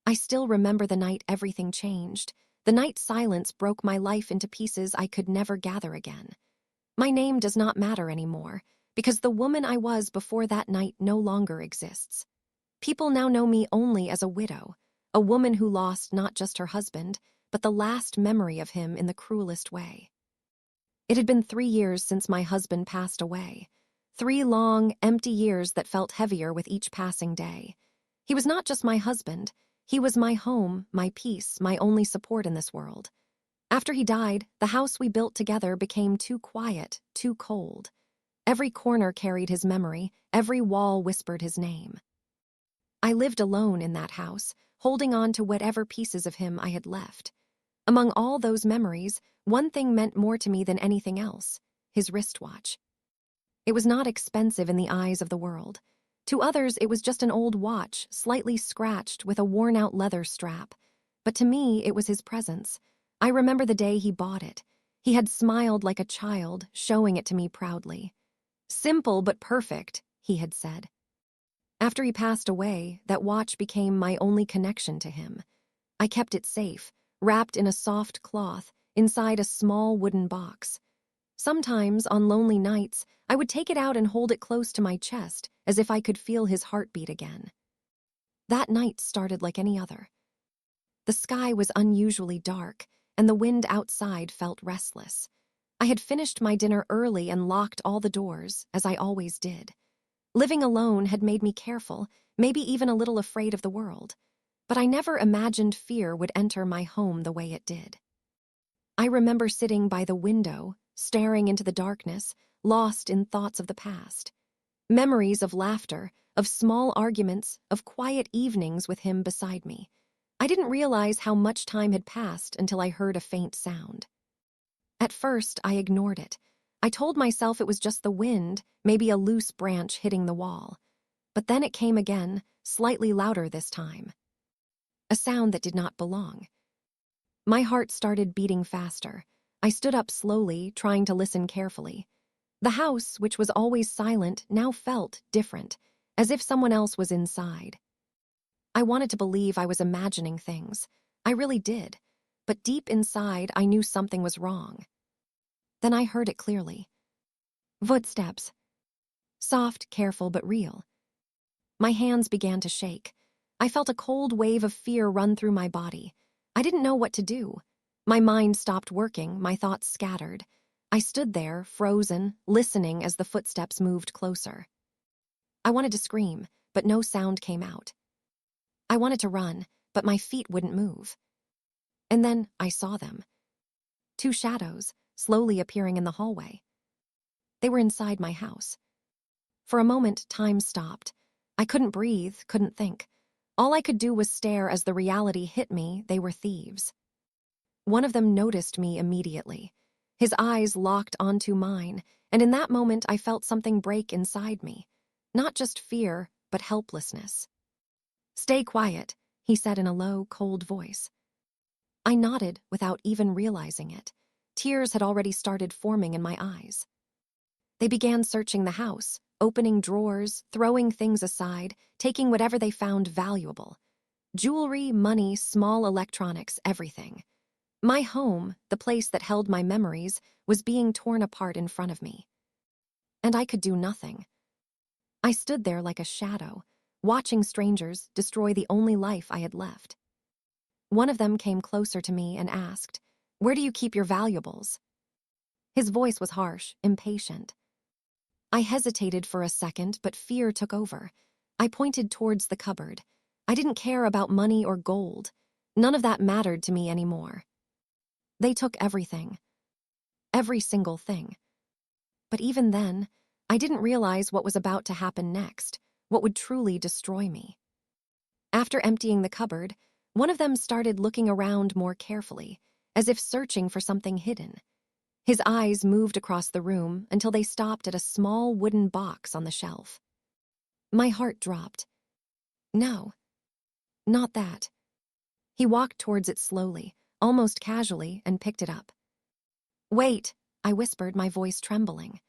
I still remember the night everything changed. The night silence broke my life into pieces I could never gather again. My name does not matter anymore, because the woman I was before that night no longer exists. People now know me only as a widow, a woman who lost not just her husband, but the last memory of him in the cruelest way. It had been 3 years since my husband passed away. 3 long, empty years that felt heavier with each passing day. He was not just my husband. He was my home, my peace, my only support in this world. After he died, the house we built together became too quiet, too cold. Every corner carried his memory, every wall whispered his name. I lived alone in that house, holding on to whatever pieces of him I had left. Among all those memories, one thing meant more to me than anything else: his wristwatch. It was not expensive in the eyes of the world. To others, it was just an old watch, slightly scratched with a worn-out leather strap. But to me, it was his presence. I remember the day he bought it. He had smiled like a child, showing it to me proudly. "Simple but perfect," he had said. After he passed away, that watch became my only connection to him. I kept it safe, wrapped in a soft cloth, inside a small wooden box. Sometimes, on lonely nights, I would take it out and hold it close to my chest, as if I could feel his heartbeat again. That night started like any other. The sky was unusually dark, and the wind outside felt restless. I had finished my dinner early and locked all the doors, as I always did. Living alone had made me careful, maybe even a little afraid of the world. But I never imagined fear would enter my home the way it did. I remember sitting by the window, staring into the darkness, lost in thoughts of the past. Memories of laughter, of small arguments, of quiet evenings with him beside me. I didn't realize how much time had passed until I heard a faint sound. At first, I ignored it. I told myself it was just the wind, maybe a loose branch hitting the wall. But then it came again, slightly louder this time. A sound that did not belong. My heart started beating faster. I stood up slowly, trying to listen carefully. The house, which was always silent, now felt different, as if someone else was inside. I wanted to believe I was imagining things. I really did. But deep inside, I knew something was wrong. Then I heard it clearly. Footsteps. Soft, careful, but real. My hands began to shake. I felt a cold wave of fear run through my body. I didn't know what to do. My mind stopped working, my thoughts scattered. I stood there, frozen, listening as the footsteps moved closer. I wanted to scream, but no sound came out. I wanted to run, but my feet wouldn't move. And then I saw them. 2 shadows, slowly appearing in the hallway. They were inside my house. For a moment, time stopped. I couldn't breathe, couldn't think. All I could do was stare as the reality hit me. They were thieves. One of them noticed me immediately. His eyes locked onto mine, and in that moment I felt something break inside me. Not just fear, but helplessness. "Stay quiet," he said in a low, cold voice. I nodded without even realizing it. Tears had already started forming in my eyes. They began searching the house, opening drawers, throwing things aside, taking whatever they found valuable. Jewelry, money, small electronics, everything. My home, the place that held my memories, was being torn apart in front of me. And I could do nothing. I stood there like a shadow, watching strangers destroy the only life I had left. One of them came closer to me and asked, "Where do you keep your valuables?" His voice was harsh, impatient. I hesitated for a second, but fear took over. I pointed towards the cupboard. I didn't care about money or gold. None of that mattered to me anymore. They took everything. Every single thing. But even then, I didn't realize what was about to happen next, what would truly destroy me. After emptying the cupboard, one of them started looking around more carefully, as if searching for something hidden. His eyes moved across the room until they stopped at a small wooden box on the shelf. My heart dropped. No, not that. He walked towards it slowly, almost casually, and picked it up. "Wait," I whispered, my voice trembling.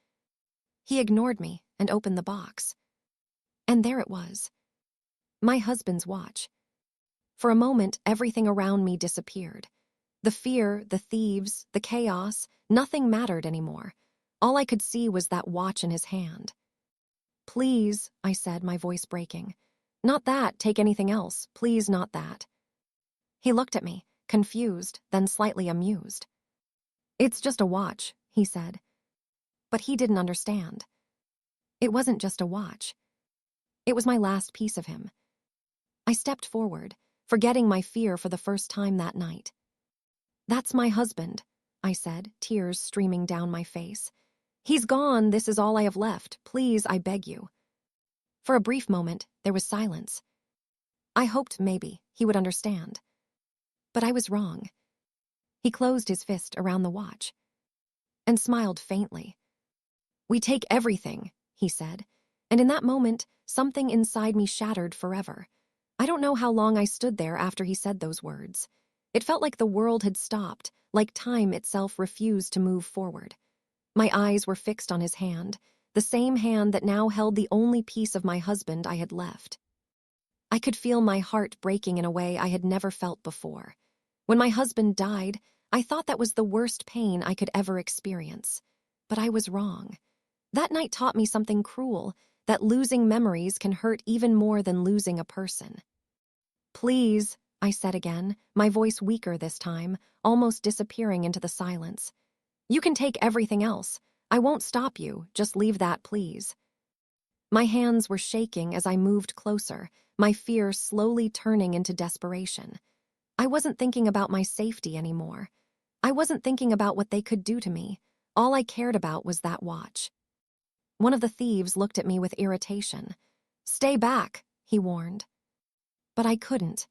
He ignored me and opened the box. And there it was. My husband's watch. For a moment, everything around me disappeared. The fear, the thieves, the chaos, nothing mattered anymore. All I could see was that watch in his hand. "Please," I said, my voice breaking. "Not that, take anything else. Please, not that." He looked at me, confused, then slightly amused. "It's just a watch," he said. But he didn't understand. It wasn't just a watch. It was my last piece of him. I stepped forward, forgetting my fear for the first time that night. "That's my husband," I said, tears streaming down my face. "He's gone, this is all I have left. Please, I beg you." For a brief moment, there was silence. I hoped maybe he would understand. But I was wrong. He closed his fist around the watch and smiled faintly. "We take everything," he said, and in that moment, something inside me shattered forever. I don't know how long I stood there after he said those words. It felt like the world had stopped, like time itself refused to move forward. My eyes were fixed on his hand, the same hand that now held the only piece of my husband I had left. I could feel my heart breaking in a way I had never felt before. When my husband died, I thought that was the worst pain I could ever experience. But I was wrong. That night taught me something cruel, that losing memories can hurt even more than losing a person. "Please," I said again, my voice weaker this time, almost disappearing into the silence. "You can take everything else. I won't stop you, just leave that, please." My hands were shaking as I moved closer, my fear slowly turning into desperation. I wasn't thinking about my safety anymore. I wasn't thinking about what they could do to me. All I cared about was that watch. One of the thieves looked at me with irritation. "Stay back," he warned. But I couldn't.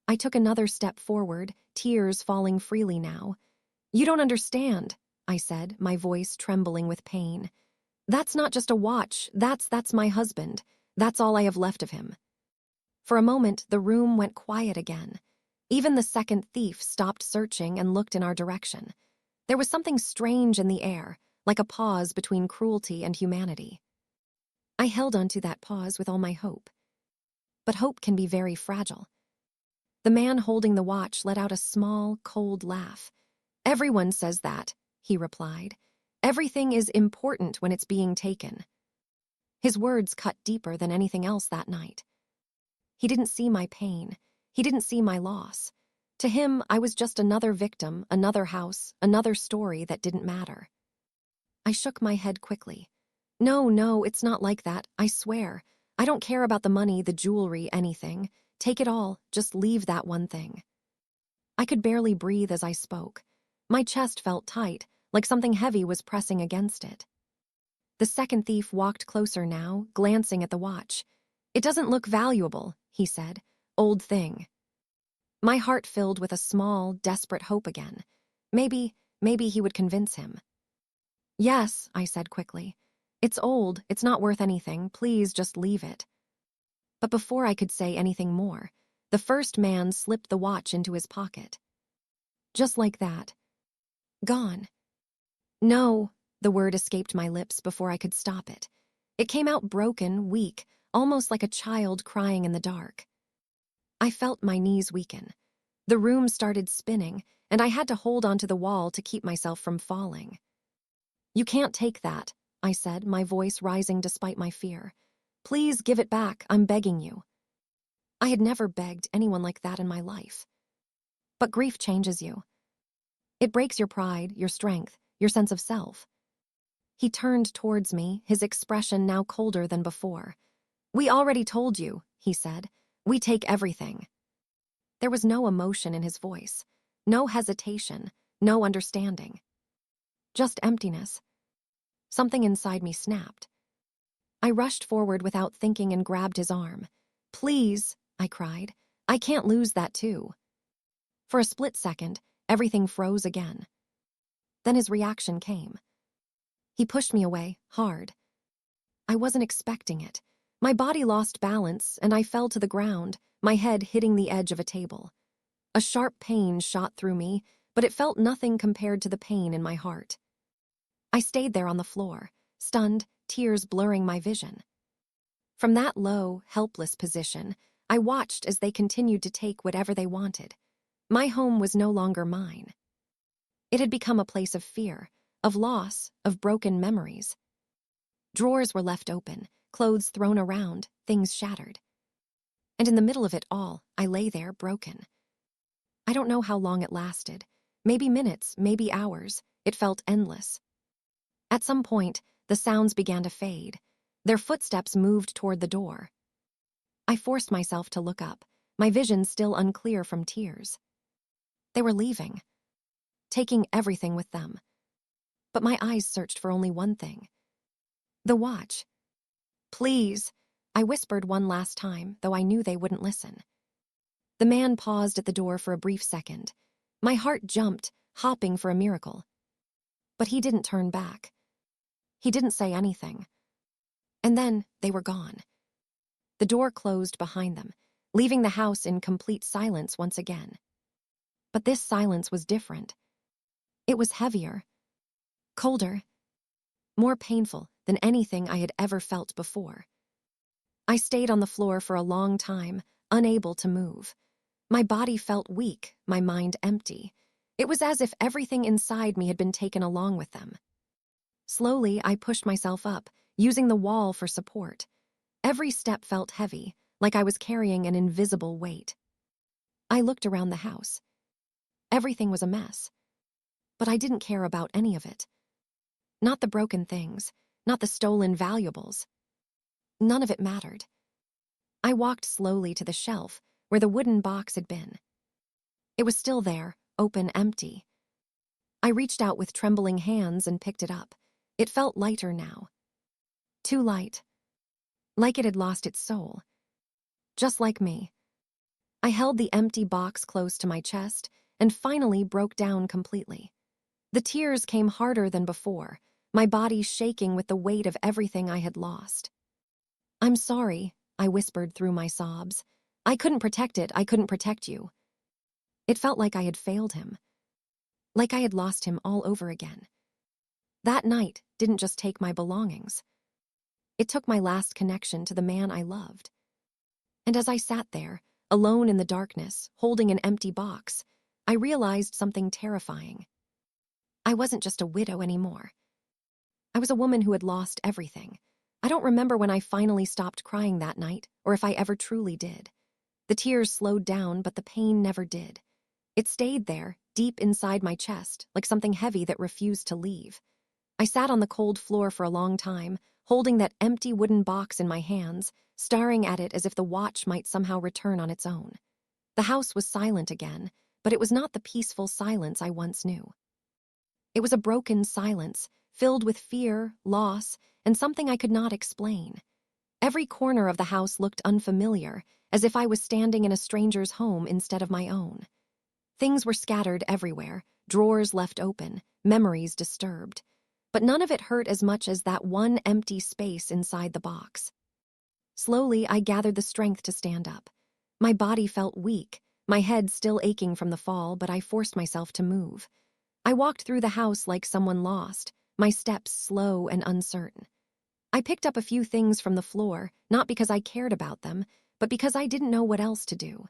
I took another step forward, tears falling freely now. "You don't understand," I said, my voice trembling with pain. "That's not just a watch, that's my husband. That's all I have left of him." For a moment, the room went quiet again. Even the second thief stopped searching and looked in our direction. There was something strange in the air, like a pause between cruelty and humanity. I held onto that pause with all my hope. But hope can be very fragile. The man holding the watch let out a small, cold laugh. "Everyone says that," he replied. "Everything is important when it's being taken." His words cut deeper than anything else that night. He didn't see my pain. He didn't see my loss. To him, I was just another victim, another house, another story that didn't matter. I shook my head quickly. No, it's not like that, I swear. I don't care about the money, the jewelry, anything. Take it all, just leave that one thing." I could barely breathe as I spoke. My chest felt tight, like something heavy was pressing against it. The second thief walked closer now, glancing at the watch. "It doesn't look valuable," he said. "Old thing." My heart filled with a small, desperate hope again. Maybe he would convince him. "Yes," I said quickly. "It's old, it's not worth anything, please just leave it." But before I could say anything more, the first man slipped the watch into his pocket. Just like that. Gone. "No," the word escaped my lips before I could stop it. It came out broken, weak, almost like a child crying in the dark. I felt my knees weaken. The room started spinning, and I had to hold onto the wall to keep myself from falling. "You can't take that," I said, my voice rising despite my fear. "Please give it back, I'm begging you." I had never begged anyone like that in my life. But grief changes you. It breaks your pride, your strength, your sense of self. He turned towards me, his expression now colder than before. "We already told you," he said. "We take everything." There was no emotion in his voice, no hesitation, no understanding. Just emptiness. Something inside me snapped. I rushed forward without thinking and grabbed his arm. "Please," I cried. "I can't lose that too." For a split second, everything froze again. Then his reaction came. He pushed me away, hard. I wasn't expecting it. My body lost balance, and I fell to the ground, my head hitting the edge of a table. A sharp pain shot through me, but it felt nothing compared to the pain in my heart. I stayed there on the floor, stunned, tears blurring my vision. From that low, helpless position, I watched as they continued to take whatever they wanted. My home was no longer mine. It had become a place of fear, of loss, of broken memories. Drawers were left open, clothes thrown around, things shattered. And in the middle of it all, I lay there broken. I don't know how long it lasted. Maybe minutes, maybe hours. It felt endless. At some point, the sounds began to fade. Their footsteps moved toward the door. I forced myself to look up, my vision still unclear from tears. They were leaving, taking everything with them. But my eyes searched for only one thing. The watch. Please, I whispered one last time, though I knew they wouldn't listen. The man paused at the door for a brief second. My heart jumped, hopping for a miracle. But he didn't turn back. He didn't say anything. And then they were gone. The door closed behind them, leaving the house in complete silence once again. But this silence was different. It was heavier, colder, more painful than anything I had ever felt before. I stayed on the floor for a long time, unable to move. My body felt weak, my mind empty. It was as if everything inside me had been taken along with them. Slowly, I pushed myself up, using the wall for support. Every step felt heavy, like I was carrying an invisible weight. I looked around the house. Everything was a mess. But I didn't care about any of it. Not the broken things, not the stolen valuables. None of it mattered. I walked slowly to the shelf where the wooden box had been. It was still there, open, empty. I reached out with trembling hands and picked it up. It felt lighter now. Too light. Like it had lost its soul. Just like me. I held the empty box close to my chest and finally broke down completely. The tears came harder than before, my body shaking with the weight of everything I had lost. "I'm sorry," I whispered through my sobs. "I couldn't protect it, I couldn't protect you." It felt like I had failed him. Like I had lost him all over again. That night didn't just take my belongings. It took my last connection to the man I loved. And as I sat there, alone in the darkness, holding an empty box, I realized something terrifying. I wasn't just a widow anymore. I was a woman who had lost everything. I don't remember when I finally stopped crying that night, or if I ever truly did. The tears slowed down, but the pain never did. It stayed there, deep inside my chest, like something heavy that refused to leave. I sat on the cold floor for a long time, holding that empty wooden box in my hands, staring at it as if the watch might somehow return on its own. The house was silent again, but it was not the peaceful silence I once knew. It was a broken silence, filled with fear, loss, and something I could not explain. Every corner of the house looked unfamiliar, as if I was standing in a stranger's home instead of my own. Things were scattered everywhere, drawers left open, memories disturbed. But none of it hurt as much as that one empty space inside the box. Slowly, I gathered the strength to stand up. My body felt weak, my head still aching from the fall, but I forced myself to move. I walked through the house like someone lost, my steps slow and uncertain. I picked up a few things from the floor, not because I cared about them, but because I didn't know what else to do.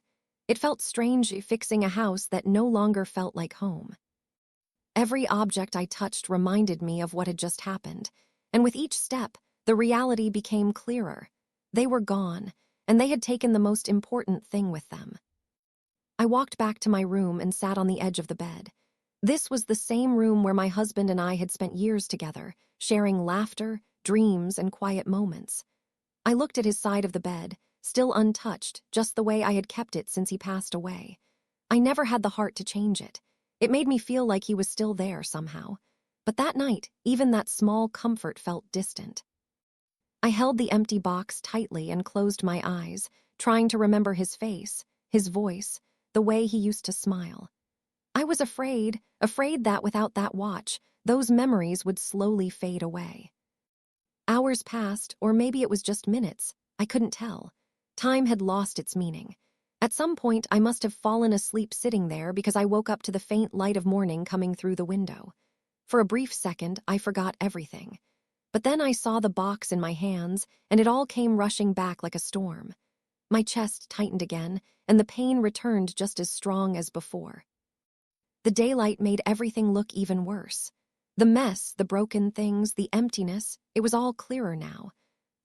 It felt strange fixing a house that no longer felt like home. Every object I touched reminded me of what had just happened, and with each step, the reality became clearer. They were gone, and they had taken the most important thing with them. I walked back to my room and sat on the edge of the bed. This was the same room where my husband and I had spent years together, sharing laughter, dreams, and quiet moments. I looked at his side of the bed, still untouched, just the way I had kept it since he passed away. I never had the heart to change it. It made me feel like he was still there somehow. But that night, even that small comfort felt distant. I held the empty box tightly and closed my eyes, trying to remember his face, his voice, the way he used to smile. I was afraid that without that watch, those memories would slowly fade away. Hours passed, or maybe it was just minutes. I couldn't tell. Time had lost its meaning. At some point, I must have fallen asleep sitting there because I woke up to the faint light of morning coming through the window. For a brief second, I forgot everything. But then I saw the box in my hands, and it all came rushing back like a storm. My chest tightened again, and the pain returned just as strong as before. The daylight made everything look even worse. The mess, the broken things, the emptiness, it was all clearer now.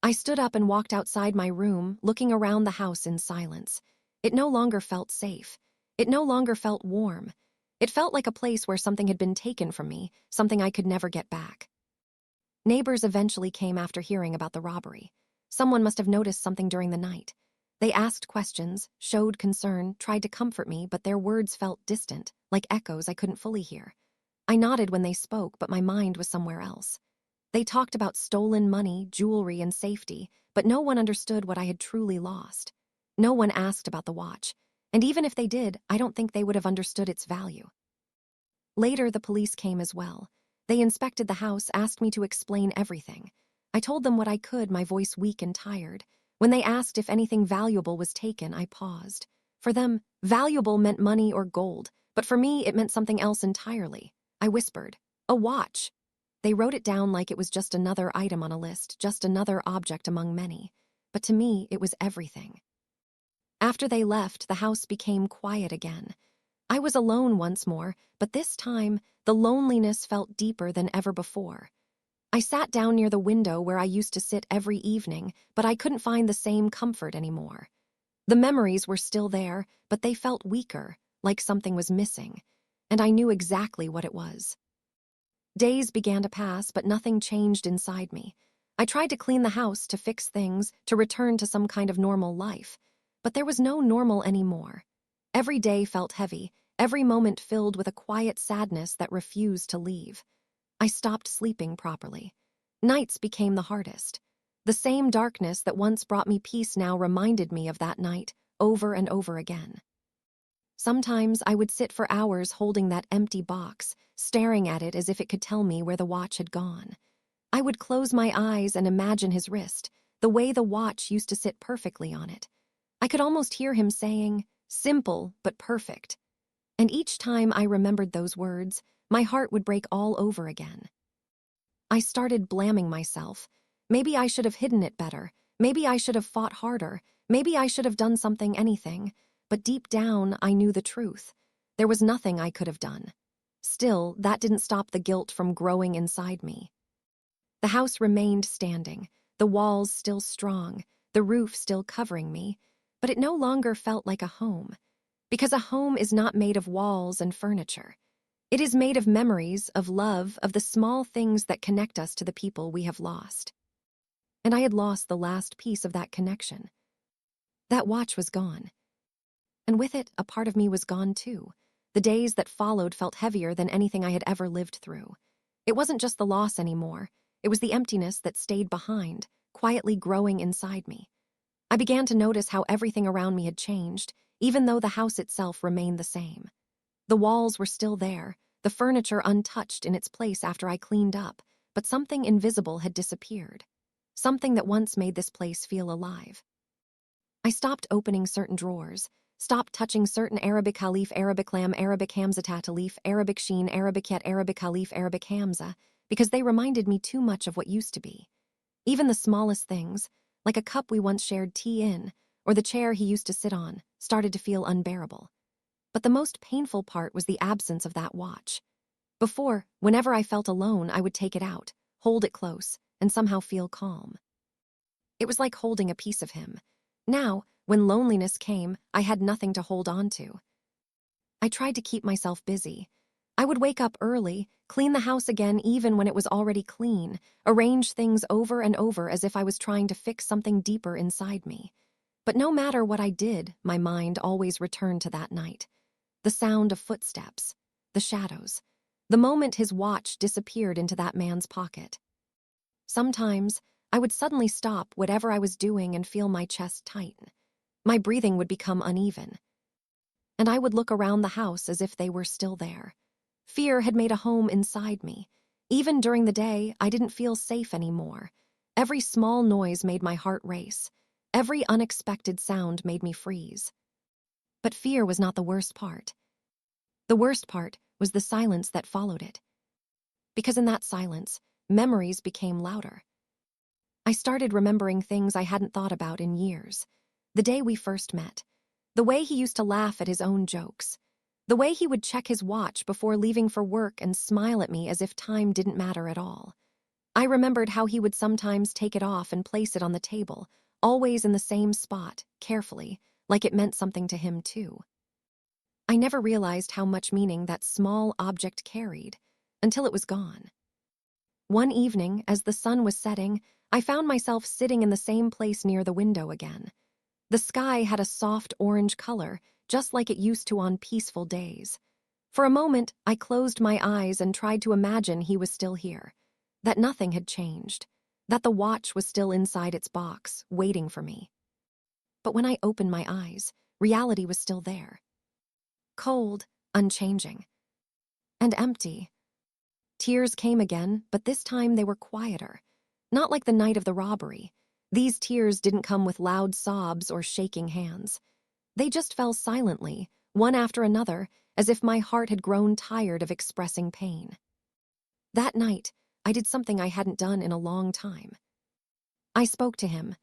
I stood up and walked outside my room, looking around the house in silence. It no longer felt safe. It no longer felt warm. It felt like a place where something had been taken from me, something I could never get back. Neighbors eventually came after hearing about the robbery. Someone must have noticed something during the night. They asked questions, showed concern, tried to comfort me, but their words felt distant, like echoes I couldn't fully hear. I nodded when they spoke, but my mind was somewhere else. They talked about stolen money, jewelry, and safety, but no one understood what I had truly lost. No one asked about the watch, and even if they did, I don't think they would have understood its value. Later, the police came as well. They inspected the house, asked me to explain everything. I told them what I could, my voice weak and tired. When they asked if anything valuable was taken, I paused. For them, valuable meant money or gold, but for me, it meant something else entirely. I whispered, "A watch." They wrote it down like it was just another item on a list, just another object among many. But to me, it was everything. After they left, the house became quiet again. I was alone once more, but this time, the loneliness felt deeper than ever before. I sat down near the window where I used to sit every evening, but I couldn't find the same comfort anymore. The memories were still there, but they felt weaker, like something was missing, and I knew exactly what it was. Days began to pass, but nothing changed inside me. I tried to clean the house, to fix things, to return to some kind of normal life, but there was no normal anymore. Every day felt heavy, every moment filled with a quiet sadness that refused to leave. I stopped sleeping properly. Nights became the hardest. The same darkness that once brought me peace now reminded me of that night, over and over again. Sometimes I would sit for hours holding that empty box, staring at it as if it could tell me where the watch had gone. I would close my eyes and imagine his wrist, the way the watch used to sit perfectly on it. I could almost hear him saying, "Simple, but perfect." And each time I remembered those words, my heart would break all over again. I started blaming myself. Maybe I should have hidden it better. Maybe I should have fought harder. Maybe I should have done something, anything. But deep down, I knew the truth. There was nothing I could have done. Still, that didn't stop the guilt from growing inside me. The house remained standing, the walls still strong, the roof still covering me, but it no longer felt like a home. Because a home is not made of walls and furniture. It is made of memories, of love, of the small things that connect us to the people we have lost. And I had lost the last piece of that connection. That watch was gone. And with it, a part of me was gone too. The days that followed felt heavier than anything I had ever lived through. It wasn't just the loss anymore. It was the emptiness that stayed behind, quietly growing inside me. I began to notice how everything around me had changed, even though the house itself remained the same. The walls were still there, the furniture untouched in its place after I cleaned up, but something invisible had disappeared. Something that once made this place feel alive. I stopped opening certain drawers, stopped touching certain Arabic Halif, Arabic lamb, Arabic Hamza tatalif, Arabic sheen, Arabic yet, Arabic Halif, Arabic Hamza, because they reminded me too much of what used to be. Even the smallest things, like a cup we once shared tea in, or the chair he used to sit on, started to feel unbearable. But the most painful part was the absence of that watch. Before, whenever I felt alone, I would take it out, hold it close, and somehow feel calm. It was like holding a piece of him. Now, when loneliness came, I had nothing to hold on to. I tried to keep myself busy. I would wake up early, clean the house again even when it was already clean, arrange things over and over as if I was trying to fix something deeper inside me. But no matter what I did, my mind always returned to that night. The sound of footsteps, the shadows, the moment his watch disappeared into that man's pocket. Sometimes, I would suddenly stop whatever I was doing and feel my chest tighten. My breathing would become uneven. And I would look around the house as if they were still there. Fear had made a home inside me. Even during the day, I didn't feel safe anymore. Every small noise made my heart race. Every unexpected sound made me freeze. But fear was not the worst part. The worst part was the silence that followed it. Because in that silence, memories became louder. I started remembering things I hadn't thought about in years. The day we first met. The way he used to laugh at his own jokes. The way he would check his watch before leaving for work and smile at me as if time didn't matter at all. I remembered how he would sometimes take it off and place it on the table, always in the same spot, carefully, like it meant something to him too. I never realized how much meaning that small object carried, until it was gone. One evening, as the sun was setting, I found myself sitting in the same place near the window again. The sky had a soft orange color, just like it used to on peaceful days. For a moment, I closed my eyes and tried to imagine he was still here, that nothing had changed, that the watch was still inside its box, waiting for me. But when I opened my eyes, reality was still there. Cold, unchanging, and empty. Tears came again, but this time they were quieter. Not like the night of the robbery. These tears didn't come with loud sobs or shaking hands. They just fell silently, one after another, as if my heart had grown tired of expressing pain. That night, I did something I hadn't done in a long time. I spoke to him.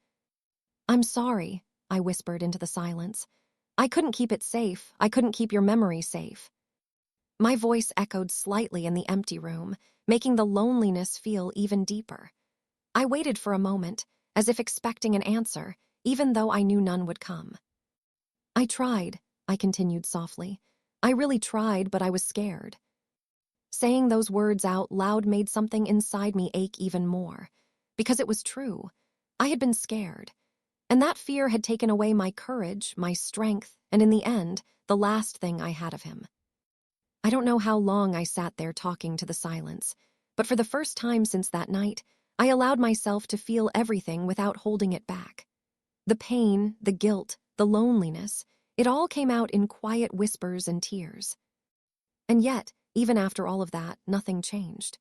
"I'm sorry," I whispered into the silence. "I couldn't keep it safe. I couldn't keep your memory safe." My voice echoed slightly in the empty room, making the loneliness feel even deeper. I waited for a moment, as if expecting an answer, even though I knew none would come. "I tried," I continued softly. "I really tried, but I was scared." Saying those words out loud made something inside me ache even more, because it was true. I had been scared, and that fear had taken away my courage, my strength, and in the end, the last thing I had of him. I don't know how long I sat there talking to the silence, but for the first time since that night, I allowed myself to feel everything without holding it back. The pain, the guilt, the loneliness, it all came out in quiet whispers and tears. And yet, even after all of that, nothing changed.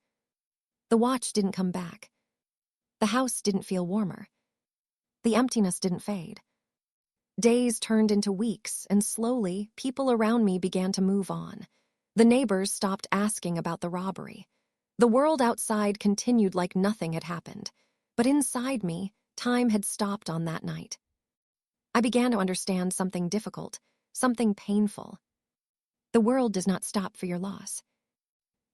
The watch didn't come back. The house didn't feel warmer. The emptiness didn't fade. Days turned into weeks, and slowly, people around me began to move on. The neighbors stopped asking about the robbery. The world outside continued like nothing had happened. But inside me, time had stopped on that night. I began to understand something difficult, something painful. The world does not stop for your loss.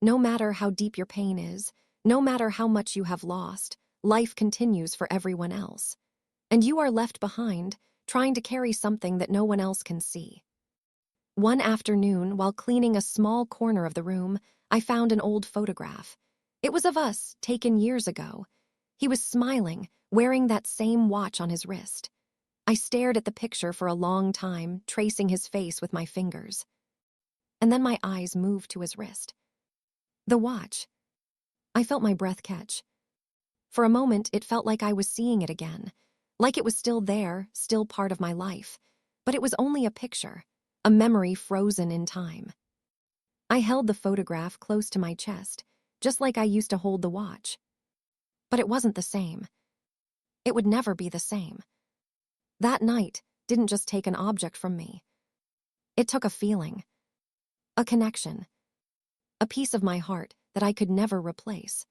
No matter how deep your pain is, no matter how much you have lost, life continues for everyone else. And you are left behind, trying to carry something that no one else can see. One afternoon, while cleaning a small corner of the room, I found an old photograph. It was of us, taken years ago. He was smiling, wearing that same watch on his wrist. I stared at the picture for a long time, tracing his face with my fingers. And then my eyes moved to his wrist. The watch. I felt my breath catch. For a moment, it felt like I was seeing it again, like it was still there, still part of my life. But it was only a picture, a memory frozen in time. I held the photograph close to my chest, just like I used to hold the watch. But it wasn't the same. It would never be the same. That night didn't just take an object from me. It took a feeling, a connection, a piece of my heart that I could never replace.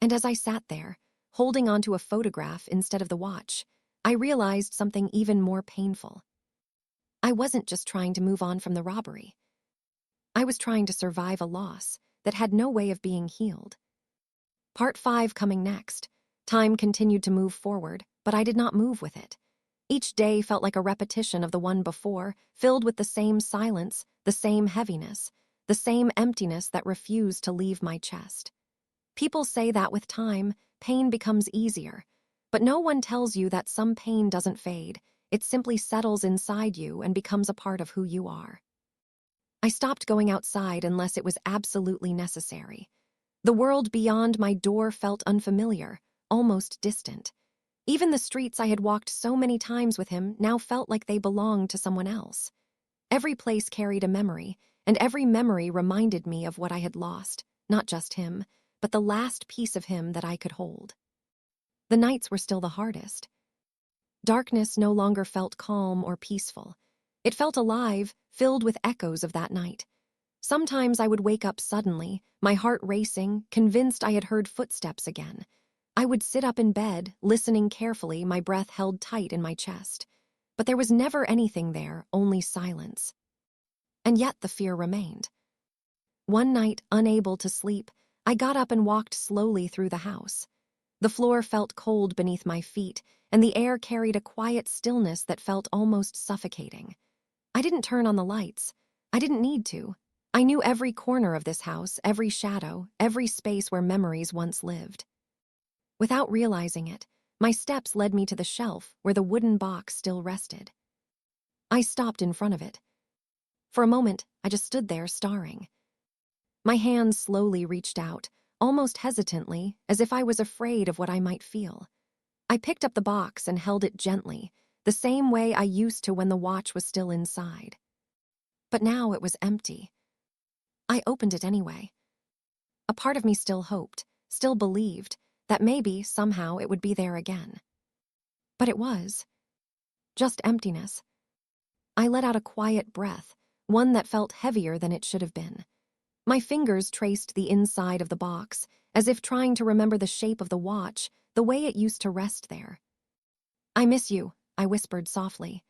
And as I sat there, holding onto a photograph instead of the watch, I realized something even more painful. I wasn't just trying to move on from the robbery. I was trying to survive a loss that had no way of being healed. Part 5 coming next. Time continued to move forward, but I did not move with it. Each day felt like a repetition of the one before, filled with the same silence, the same heaviness, the same emptiness that refused to leave my chest. People say that with time, pain becomes easier, but no one tells you that some pain doesn't fade. It simply settles inside you and becomes a part of who you are. I stopped going outside unless it was absolutely necessary. The world beyond my door felt unfamiliar, almost distant. Even the streets I had walked so many times with him now felt like they belonged to someone else. Every place carried a memory, and every memory reminded me of what I had lost, not just him, but the last piece of him that I could hold. The nights were still the hardest. Darkness no longer felt calm or peaceful. It felt alive, filled with echoes of that night. Sometimes I would wake up suddenly, my heart racing, convinced I had heard footsteps again. I would sit up in bed, listening carefully, my breath held tight in my chest. But there was never anything there, only silence. And yet the fear remained. One night, unable to sleep, I got up and walked slowly through the house. The floor felt cold beneath my feet, and the air carried a quiet stillness that felt almost suffocating. I didn't turn on the lights. I didn't need to. I knew every corner of this house, every shadow, every space where memories once lived. Without realizing it, my steps led me to the shelf where the wooden box still rested. I stopped in front of it. For a moment, I just stood there staring. My hands slowly reached out, almost hesitantly, as if I was afraid of what I might feel. I picked up the box and held it gently, the same way I used to when the watch was still inside. But now it was empty. I opened it anyway. A part of me still hoped, still believed, that maybe, somehow, it would be there again. But it was. Just emptiness. I let out a quiet breath, one that felt heavier than it should have been. My fingers traced the inside of the box, as if trying to remember the shape of the watch, the way it used to rest there. "I miss you," I whispered softly.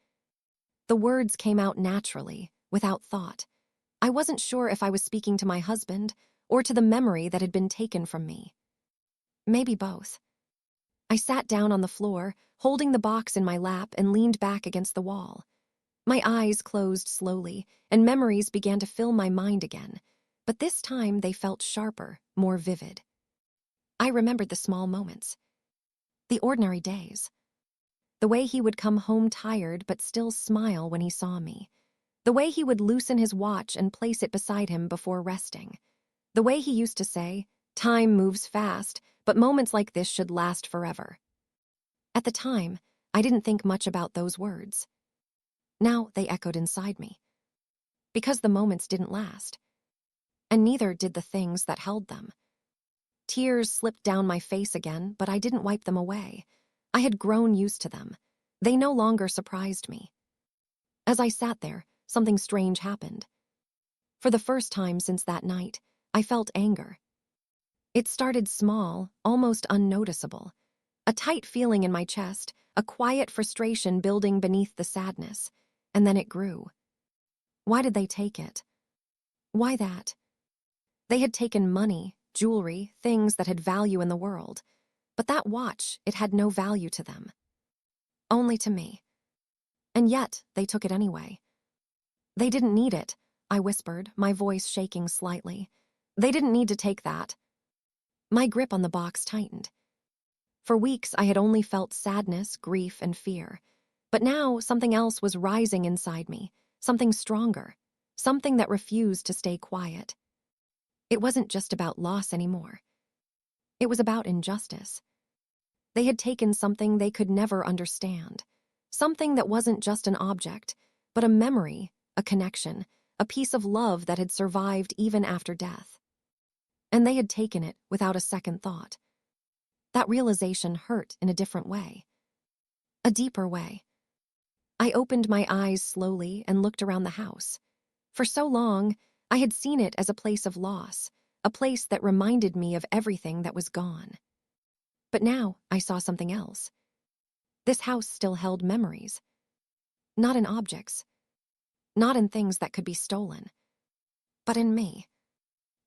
The words came out naturally, without thought. I wasn't sure if I was speaking to my husband or to the memory that had been taken from me. Maybe both. I sat down on the floor, holding the box in my lap, and leaned back against the wall. My eyes closed slowly, and memories began to fill my mind again, but this time they felt sharper, more vivid. I remembered the small moments, the ordinary days. The way he would come home tired but still smile when he saw me. The way he would loosen his watch and place it beside him before resting. The way he used to say, "Time moves fast, but moments like this should last forever." At the time, I didn't think much about those words. Now they echoed inside me. Because the moments didn't last. And neither did the things that held them. Tears slipped down my face again, but I didn't wipe them away. I had grown used to them. They no longer surprised me. As I sat there, something strange happened. For the first time since that night, I felt anger. It started small, almost unnoticeable. A tight feeling in my chest, a quiet frustration building beneath the sadness. And then it grew. Why did they take it? Why that? They had taken money, jewelry, things that had value in the world. But that watch, it had no value to them. Only to me. And yet, they took it anyway. "They didn't need it," I whispered, my voice shaking slightly. "They didn't need to take that." My grip on the box tightened. For weeks, I had only felt sadness, grief, and fear. But now, something else was rising inside me, something stronger, something that refused to stay quiet. It wasn't just about loss anymore. It was about injustice. They had taken something they could never understand, something that wasn't just an object, but a memory, a connection, a piece of love that had survived even after death. And they had taken it without a second thought. That realization hurt in a different way. A deeper way. I opened my eyes slowly and looked around the house. For so long, I had seen it as a place of loss, a place that reminded me of everything that was gone. But now I saw something else. This house still held memories. Not in objects. Not in things that could be stolen. But in me.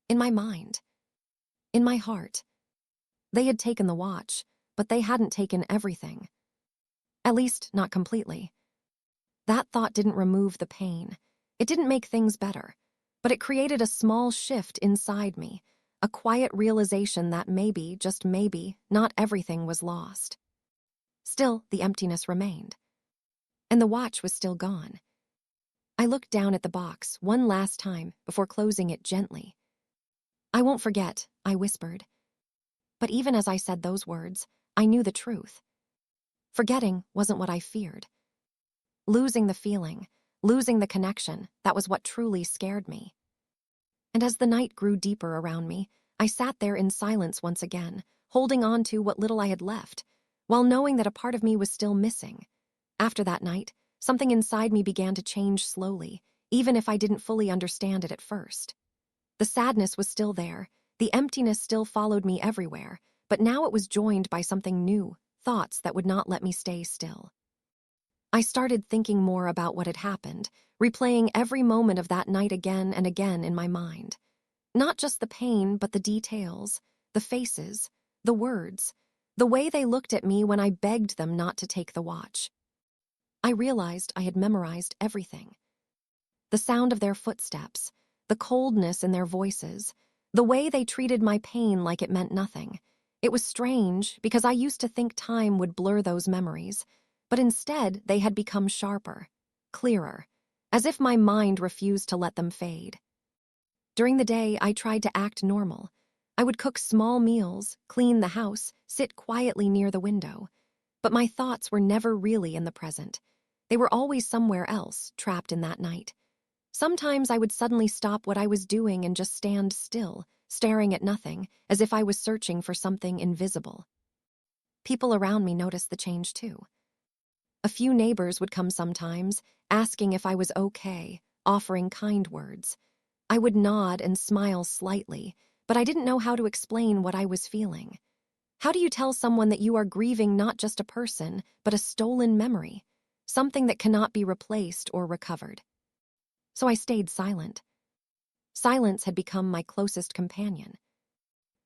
In my mind. In my heart. They had taken the watch, but they hadn't taken everything. At least, not completely. That thought didn't remove the pain. It didn't make things better. But it created a small shift inside me, a quiet realization that maybe, just maybe, not everything was lost. Still, the emptiness remained. And the watch was still gone. I looked down at the box one last time before closing it gently. "I won't forget," I whispered. But even as I said those words, I knew the truth. Forgetting wasn't what I feared. Losing the feeling, losing the connection, that was what truly scared me. And as the night grew deeper around me, I sat there in silence once again, holding on to what little I had left, while knowing that a part of me was still missing. After that night, something inside me began to change slowly, even if I didn't fully understand it at first. The sadness was still there, the emptiness still followed me everywhere, but now it was joined by something new, thoughts that would not let me stay still. I started thinking more about what had happened, replaying every moment of that night again and again in my mind. Not just the pain, but the details, the faces, the words, the way they looked at me when I begged them not to take the watch. I realized I had memorized everything. The sound of their footsteps, the coldness in their voices, the way they treated my pain like it meant nothing. It was strange because I used to think time would blur those memories, but instead they had become sharper, clearer, as if my mind refused to let them fade. During the day, I tried to act normal. I would cook small meals, clean the house, sit quietly near the window. But my thoughts were never really in the present. They were always somewhere else, trapped in that night. Sometimes I would suddenly stop what I was doing and just stand still, staring at nothing, as if I was searching for something invisible. People around me noticed the change too. A few neighbors would come sometimes, asking if I was okay, offering kind words. I would nod and smile slightly, but I didn't know how to explain what I was feeling. How do you tell someone that you are grieving not just a person, but a stolen memory, something that cannot be replaced or recovered? So I stayed silent. Silence had become my closest companion.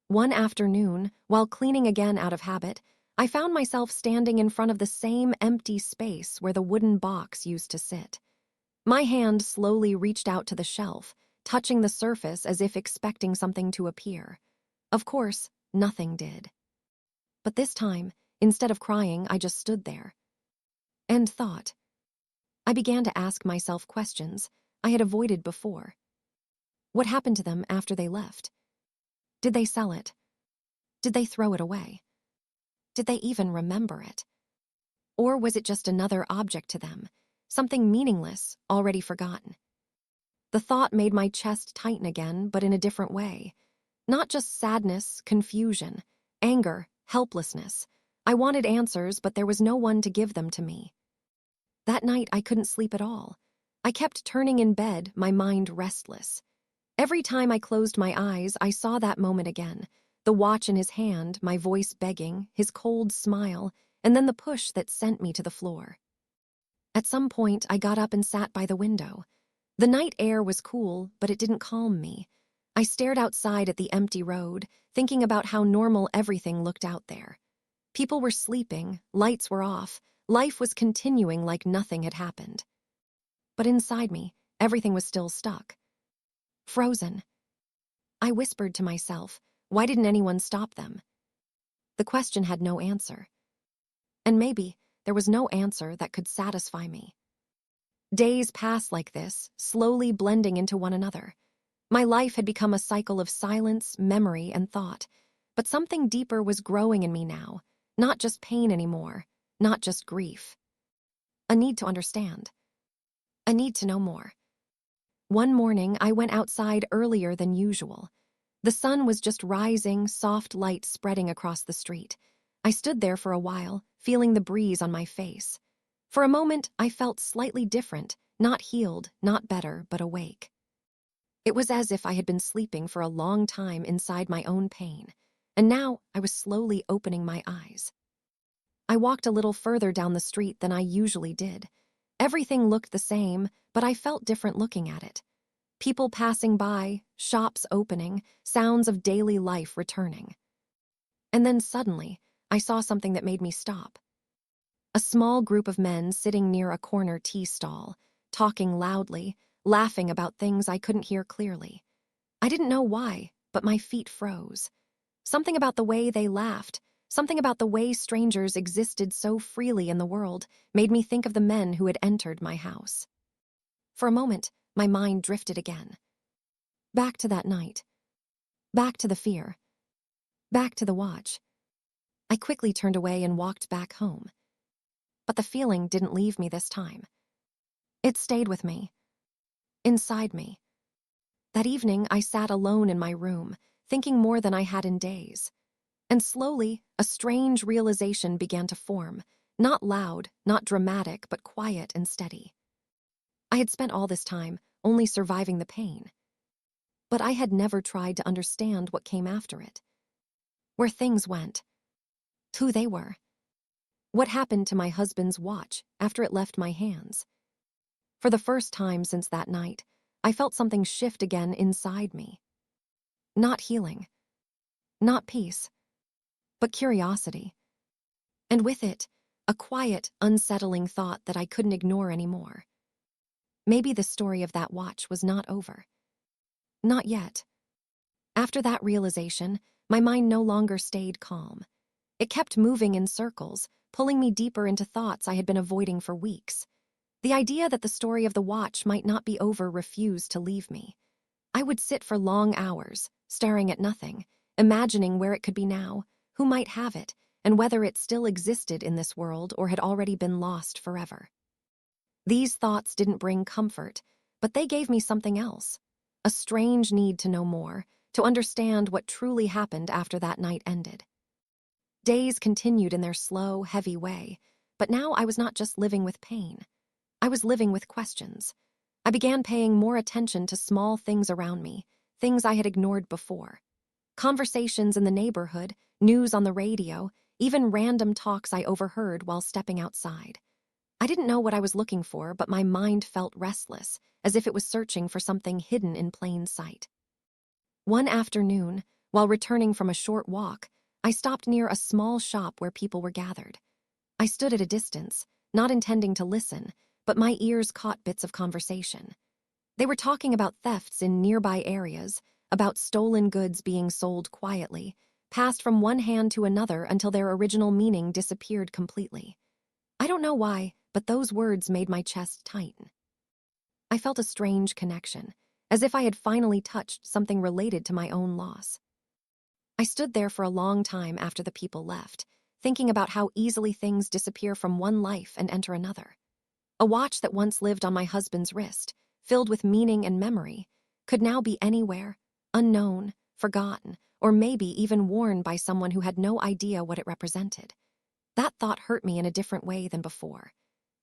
One afternoon, while cleaning again out of habit, I found myself standing in front of the same empty space where the wooden box used to sit. My hand slowly reached out to the shelf, touching the surface as if expecting something to appear. Of course, nothing did. But this time, instead of crying, I just stood there and thought. I began to ask myself questions I had avoided before. What happened to them after they left? Did they sell it? Did they throw it away? Did they even remember it? Or was it just another object to them, something meaningless, already forgotten? The thought made my chest tighten again, but in a different way. Not just sadness, confusion, anger, helplessness. I wanted answers, but there was no one to give them to me. That night, I couldn't sleep at all. I kept turning in bed, my mind restless. Every time I closed my eyes, I saw that moment again. The watch in his hand, my voice begging, his cold smile, and then the push that sent me to the floor. At some point, I got up and sat by the window. The night air was cool, but it didn't calm me. I stared outside at the empty road, thinking about how normal everything looked out there. People were sleeping, lights were off, life was continuing like nothing had happened. But inside me, everything was still stuck. Frozen. I whispered to myself, why didn't anyone stop them? The question had no answer. And maybe there was no answer that could satisfy me. Days passed like this, slowly blending into one another. My life had become a cycle of silence, memory, and thought. But something deeper was growing in me now. Not just pain anymore, not just grief. A need to understand. A need to know more. One morning, I went outside earlier than usual. The sun was just rising, soft light spreading across the street. I stood there for a while, feeling the breeze on my face. For a moment, I felt slightly different, not healed, not better, but awake. It was as if I had been sleeping for a long time inside my own pain, and now I was slowly opening my eyes. I walked a little further down the street than I usually did. Everything looked the same, but I felt different looking at it. People passing by, shops opening, sounds of daily life returning. And then suddenly, I saw something that made me stop. A small group of men sitting near a corner tea stall, talking loudly, laughing about things I couldn't hear clearly. I didn't know why, but my feet froze. Something about the way they laughed, something about the way strangers existed so freely in the world, made me think of the men who had entered my house. For a moment, my mind drifted again. Back to that night. Back to the fear. Back to the watch. I quickly turned away and walked back home. But the feeling didn't leave me this time. It stayed with me. Inside me. That evening, I sat alone in my room, thinking more than I had in days. And slowly, a strange realization began to form. Not loud, not dramatic, but quiet and steady. I had spent all this time only surviving the pain. But I had never tried to understand what came after it. Where things went. Who they were. What happened to my husband's watch after it left my hands? For the first time since that night, I felt something shift again inside me. Not healing, not peace, but curiosity. And with it, a quiet, unsettling thought that I couldn't ignore anymore. Maybe the story of that watch was not over. Not yet. After that realization, my mind no longer stayed calm. It kept moving in circles, pulling me deeper into thoughts I had been avoiding for weeks. The idea that the story of the watch might not be over refused to leave me. I would sit for long hours, staring at nothing, imagining where it could be now, who might have it, and whether it still existed in this world or had already been lost forever. These thoughts didn't bring comfort, but they gave me something else. A strange need to know more, to understand what truly happened after that night ended. Days continued in their slow, heavy way, but now I was not just living with pain. I was living with questions. I began paying more attention to small things around me, things I had ignored before. Conversations in the neighborhood, news on the radio, even random talks I overheard while stepping outside. I didn't know what I was looking for, but my mind felt restless, as if it was searching for something hidden in plain sight. One afternoon, while returning from a short walk, I stopped near a small shop where people were gathered. I stood at a distance, not intending to listen, but my ears caught bits of conversation. They were talking about thefts in nearby areas, about stolen goods being sold quietly, passed from one hand to another until their original meaning disappeared completely. I don't know why, but those words made my chest tighten. I felt a strange connection, as if I had finally touched something related to my own loss. I stood there for a long time after the people left, thinking about how easily things disappear from one life and enter another. A watch that once lived on my husband's wrist, filled with meaning and memory, could now be anywhere, unknown, forgotten, or maybe even worn by someone who had no idea what it represented. That thought hurt me in a different way than before.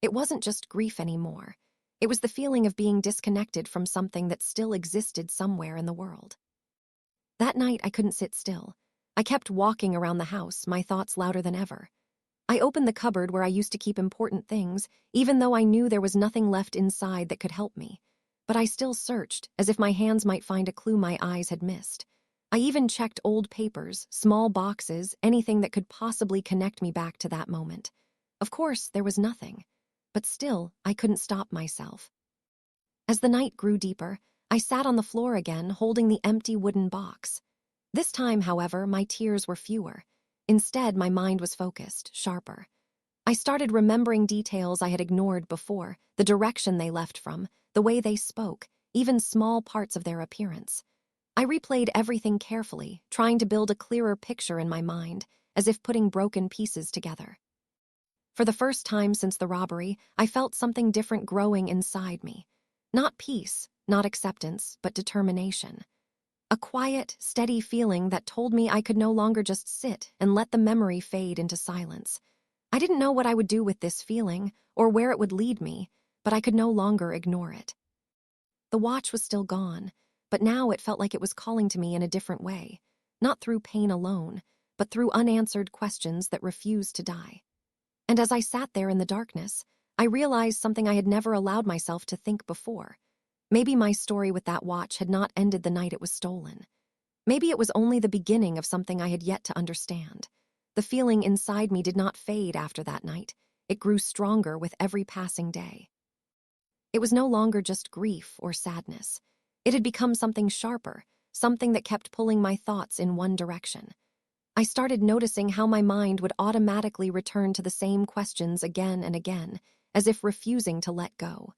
It wasn't just grief anymore. It was the feeling of being disconnected from something that still existed somewhere in the world. That night, I couldn't sit still. I kept walking around the house, my thoughts louder than ever. I opened the cupboard where I used to keep important things, even though I knew there was nothing left inside that could help me. But I still searched, as if my hands might find a clue my eyes had missed. I even checked old papers, small boxes, anything that could possibly connect me back to that moment. Of course, there was nothing. But still, I couldn't stop myself. As the night grew deeper, I sat on the floor again, holding the empty wooden box. This time, however, my tears were fewer. Instead, my mind was focused, sharper. I started remembering details I had ignored before, the direction they left from, the way they spoke, even small parts of their appearance. I replayed everything carefully, trying to build a clearer picture in my mind, as if putting broken pieces together. For the first time since the robbery, I felt something different growing inside me. Not peace, not acceptance, but determination. A quiet, steady feeling that told me I could no longer just sit and let the memory fade into silence. I didn't know what I would do with this feeling or where it would lead me, but I could no longer ignore it. The watch was still gone, but now it felt like it was calling to me in a different way, not through pain alone, but through unanswered questions that refused to die. And as I sat there in the darkness, I realized something I had never allowed myself to think before. Maybe my story with that watch had not ended the night it was stolen. Maybe it was only the beginning of something I had yet to understand. The feeling inside me did not fade after that night. It grew stronger with every passing day. It was no longer just grief or sadness. It had become something sharper, something that kept pulling my thoughts in one direction. I started noticing how my mind would automatically return to the same questions again and again, as if refusing to let go.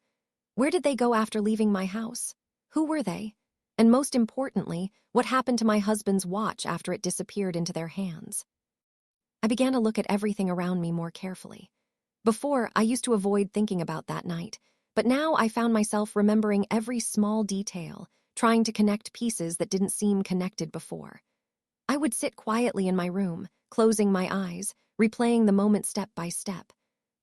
Where did they go after leaving my house? Who were they? And most importantly, what happened to my husband's watch after it disappeared into their hands? I began to look at everything around me more carefully. Before, I used to avoid thinking about that night, but now I found myself remembering every small detail, trying to connect pieces that didn't seem connected before. I would sit quietly in my room, closing my eyes, replaying the moment step by step.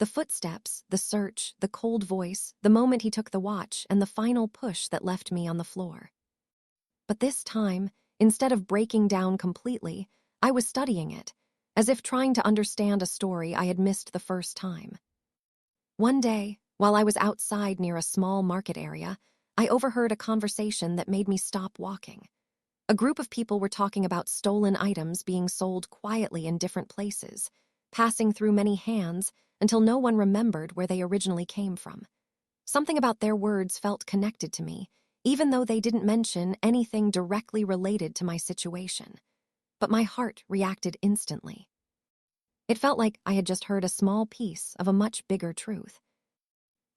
The footsteps, the search, the cold voice, the moment he took the watch, and the final push that left me on the floor. But this time, instead of breaking down completely, I was studying it. as if trying to understand a story I had missed the first time. One day, while I was outside near a small market area, I overheard a conversation that made me stop walking. A group of people were talking about stolen items being sold quietly in different places, passing through many hands until no one remembered where they originally came from. Something about their words felt connected to me, even though they didn't mention anything directly related to my situation. But my heart reacted instantly. It felt like I had just heard a small piece of a much bigger truth.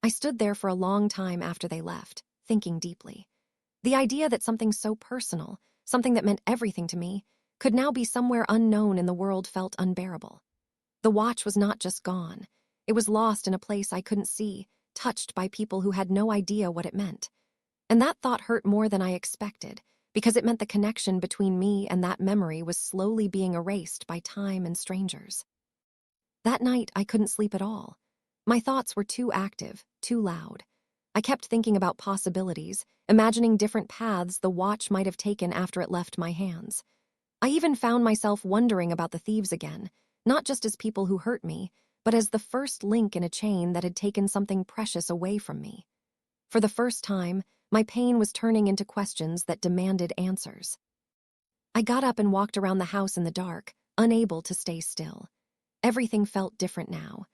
I stood there for a long time after they left, thinking deeply. The idea that something so personal, something that meant everything to me, could now be somewhere unknown in the world felt unbearable. The watch was not just gone. It was lost in a place I couldn't see, touched by people who had no idea what it meant. And that thought hurt more than I expected, because it meant the connection between me and that memory was slowly being erased by time and strangers. That night, I couldn't sleep at all. My thoughts were too active, too loud. I kept thinking about possibilities, imagining different paths the watch might have taken after it left my hands. I even found myself wondering about the thieves again, not just as people who hurt me, but as the first link in a chain that had taken something precious away from me. For the first time, my pain was turning into questions that demanded answers. I got up and walked around the house in the dark, unable to stay still. Everything felt different now.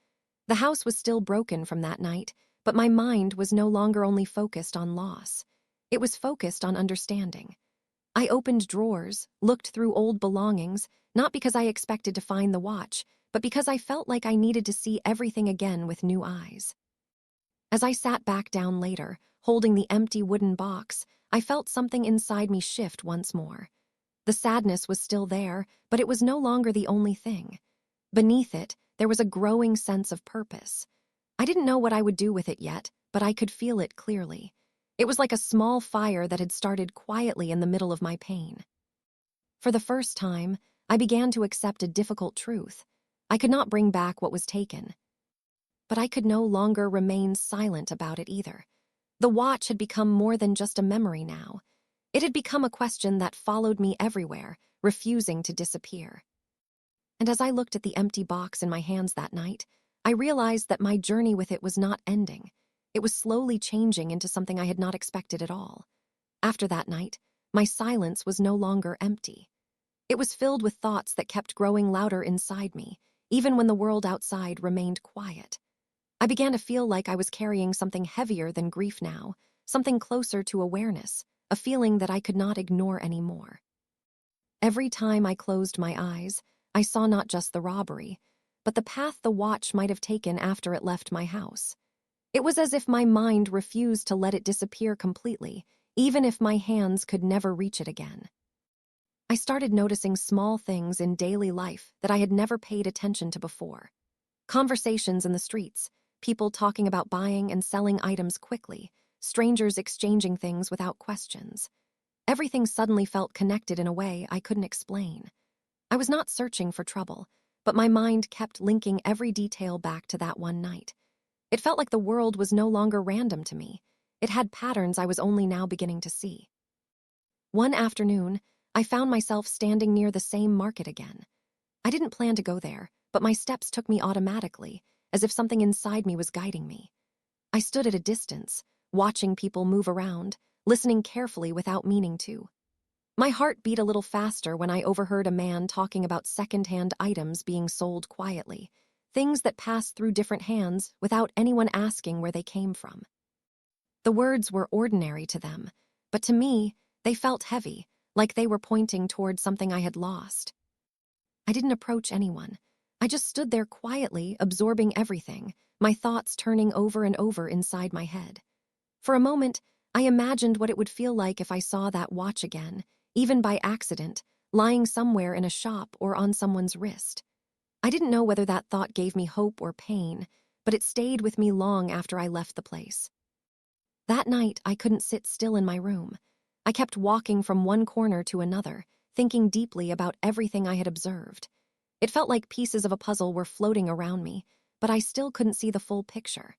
The house was still broken from that night, but my mind was no longer only focused on loss. It was focused on understanding. I opened drawers, looked through old belongings, not because I expected to find the watch, but because I felt like I needed to see everything again with new eyes. As I sat back down later, holding the empty wooden box, I felt something inside me shift once more. The sadness was still there, but it was no longer the only thing. Beneath it, there was a growing sense of purpose. I didn't know what I would do with it yet, but I could feel it clearly. It was like a small fire that had started quietly in the middle of my pain. For the first time, I began to accept a difficult truth. I could not bring back what was taken. But I could no longer remain silent about it either. The watch had become more than just a memory now. It had become a question that followed me everywhere, refusing to disappear. And as I looked at the empty box in my hands that night, I realized that my journey with it was not ending. It was slowly changing into something I had not expected at all. After that night, my silence was no longer empty. It was filled with thoughts that kept growing louder inside me, even when the world outside remained quiet. I began to feel like I was carrying something heavier than grief now, something closer to awareness, a feeling that I could not ignore anymore. Every time I closed my eyes, I saw not just the robbery, but the path the watch might have taken after it left my house. It was as if my mind refused to let it disappear completely, even if my hands could never reach it again. I started noticing small things in daily life that I had never paid attention to before. Conversations in the streets, people talking about buying and selling items quickly, strangers exchanging things without questions. Everything suddenly felt connected in a way I couldn't explain. I was not searching for trouble, but my mind kept linking every detail back to that one night. It felt like the world was no longer random to me. It had patterns I was only now beginning to see. One afternoon, I found myself standing near the same market again. I didn't plan to go there, but my steps took me automatically, as if something inside me was guiding me. I stood at a distance, watching people move around, listening carefully without meaning to. My heart beat a little faster when I overheard a man talking about second-hand items being sold quietly, things that passed through different hands without anyone asking where they came from. The words were ordinary to them, but to me, they felt heavy, like they were pointing toward something I had lost. I didn't approach anyone. I just stood there quietly, absorbing everything, my thoughts turning over and over inside my head. For a moment, I imagined what it would feel like if I saw that watch again, even by accident, lying somewhere in a shop or on someone's wrist. I didn't know whether that thought gave me hope or pain, but it stayed with me long after I left the place. That night, I couldn't sit still in my room. I kept walking from one corner to another, thinking deeply about everything I had observed. It felt like pieces of a puzzle were floating around me, but I still couldn't see the full picture.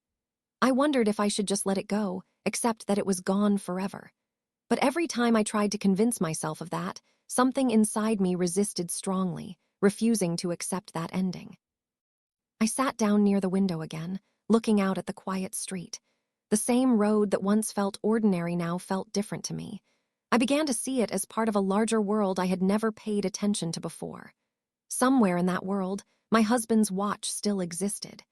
I wondered if I should just let it go, accept that it was gone forever. But every time I tried to convince myself of that, something inside me resisted strongly, refusing to accept that ending. I sat down near the window again, looking out at the quiet street. The same road that once felt ordinary now felt different to me. I began to see it as part of a larger world I had never paid attention to before. Somewhere in that world, my husband's watch still existed.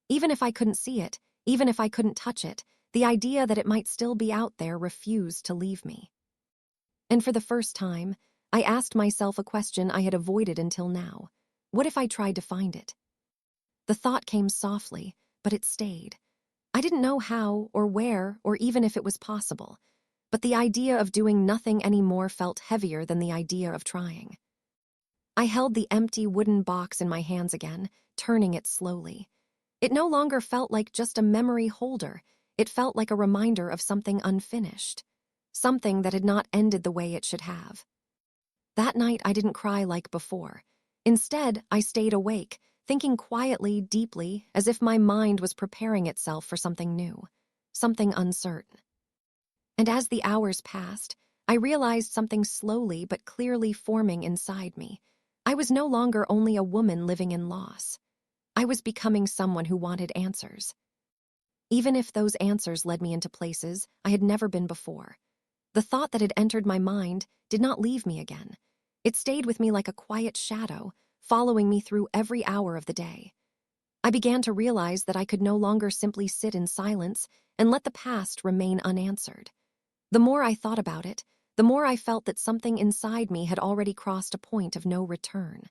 Even if I couldn't see it, even if I couldn't touch it, the idea that it might still be out there refused to leave me. And for the first time, I asked myself a question I had avoided until now. What if I tried to find it? The thought came softly, but it stayed. I didn't know how or where or even if it was possible, but the idea of doing nothing anymore felt heavier than the idea of trying. I held the empty wooden box in my hands again, turning it slowly. It no longer felt like just a memory holder. It felt like a reminder of something unfinished, something that had not ended the way it should have. That night, I didn't cry like before. Instead, I stayed awake, thinking quietly, deeply, as if my mind was preparing itself for something new, something uncertain. And as the hours passed, I realized something slowly but clearly forming inside me. I was no longer only a woman living in loss. I was becoming someone who wanted answers, even if those answers led me into places I had never been before. The thought that had entered my mind did not leave me again. It stayed with me like a quiet shadow, following me through every hour of the day. I began to realize that I could no longer simply sit in silence and let the past remain unanswered. The more I thought about it, the more I felt that something inside me had already crossed a point of no return.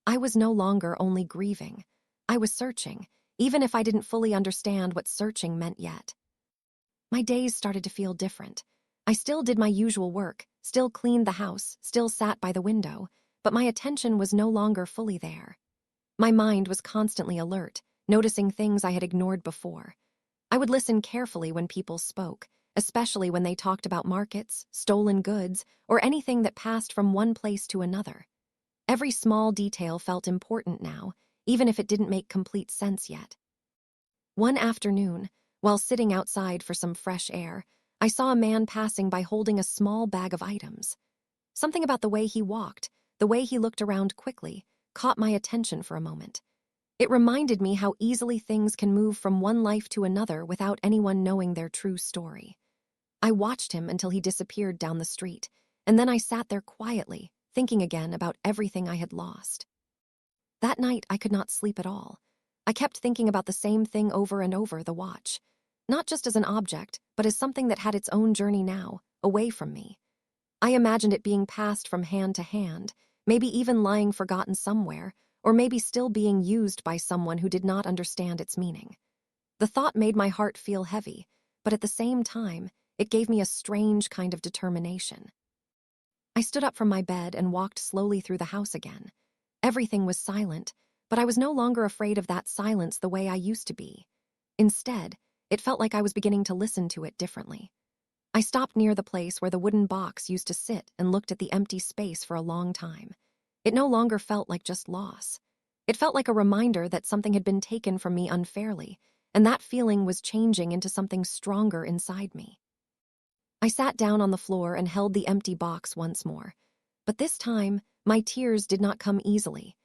I was no longer only grieving. I was searching, even if I didn't fully understand what searching meant yet. My days started to feel different. I still did my usual work, still cleaned the house, still sat by the window, but my attention was no longer fully there. My mind was constantly alert, noticing things I had ignored before. I would listen carefully when people spoke, especially when they talked about markets, stolen goods, or anything that passed from one place to another. Every small detail felt important now, even if it didn't make complete sense yet. One afternoon, while sitting outside for some fresh air, I saw a man passing by holding a small bag of items. Something about the way he walked, the way he looked around quickly, caught my attention for a moment. It reminded me how easily things can move from one life to another without anyone knowing their true story. I watched him until he disappeared down the street, and then I sat there quietly, thinking again about everything I had lost. That night, I could not sleep at all. I kept thinking about the same thing over and over, the watch. Not just as an object, but as something that had its own journey now, away from me. I imagined it being passed from hand to hand, maybe even lying forgotten somewhere, or maybe still being used by someone who did not understand its meaning. The thought made my heart feel heavy, but at the same time, it gave me a strange kind of determination. I stood up from my bed and walked slowly through the house again. Everything was silent, but I was no longer afraid of that silence the way I used to be. Instead, it felt like I was beginning to listen to it differently. I stopped near the place where the wooden box used to sit and looked at the empty space for a long time. It no longer felt like just loss. It felt like a reminder that something had been taken from me unfairly, and that feeling was changing into something stronger inside me. I sat down on the floor and held the empty box once more. But this time, my tears did not come easily.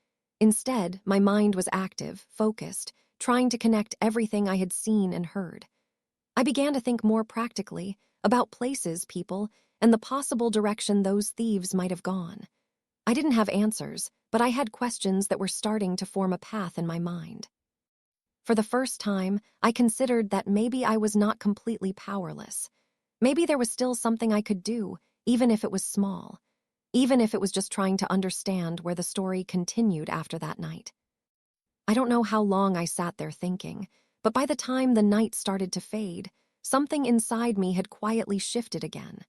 Instead, my mind was active, focused, trying to connect everything I had seen and heard. I began to think more practically about places, people, and the possible direction those thieves might have gone. I didn't have answers, but I had questions that were starting to form a path in my mind. For the first time, I considered that maybe I was not completely powerless. Maybe there was still something I could do, even if it was small. Even if it was just trying to understand where the story continued after that night. I don't know how long I sat there thinking, but by the time the night started to fade, something inside me had quietly shifted again.